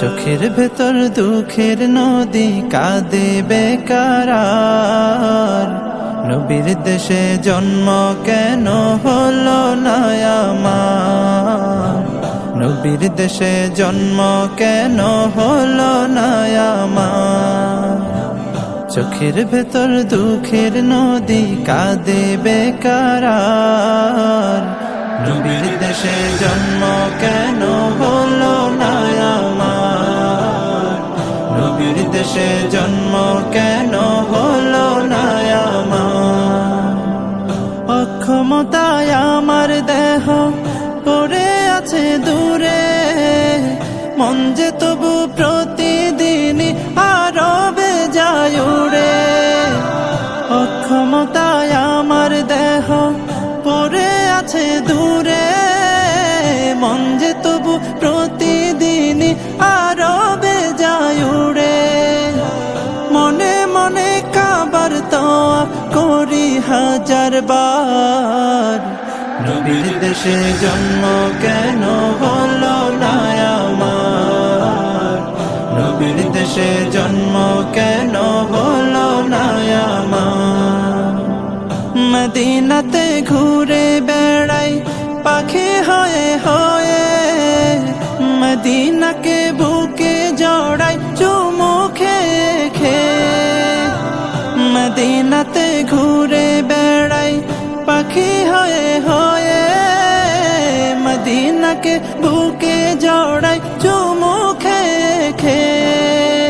চোখের ভেতর দুঃখের নদী কাঁদে বেকার। নবীর দেশে জন্ম কেন হলো না আমার? নবীর দেশে জন্ম কেন হলো না আমার? চোখের ভেতর দুঃখের নদী কাঁদে বেকার। নবীর দেশে জন্ম কেন হলো না আমার? নবীর দেশে জন্ম কেন হলো না আমার? অক্ষমতায় আমার দেহ পড়ে আছে দূরে, মন যে তবু প্রতিদিনই আরো বেজায় উড়ে। অক্ষমতায় আমার দেহ পড়ে আছে দূরে, মন যে তবু প্রতিদিনই আরো বেজায় উড়ে। মনে মনে কাবার তওয়াফ করি হাজার বার। নবীর দেশে জন্ম কেন হলো না আমার? নবীর দেশে জন্ম কেন হলো না আমার? মদিনাতে ঘুরে বেড়াই পাখি হয়ে হয়ে, মদিনাকে বুকে জড়াই চুমু খেয়ে খেয়ে। মদিনাতে ঘুরে বেড়াই পাখি হয়ে হয়ে, মদিনাকে বুকে জড়াই চুমু খেয়ে খেয়ে।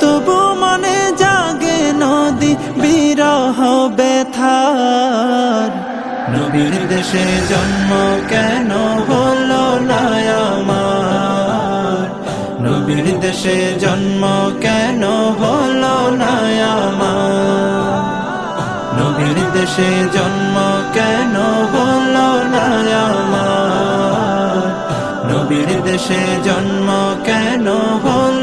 তবু মনে জাগে নদী বিরহ ব্যথার। নবীর দেশে জন্ম কেন হলো না আমার? নবীর দেশে জন্ম কেন হলো না আমার? নবীর দেশে জন্ম কেন হলো না আমার? নবীর দেশে জন্ম কেন হলো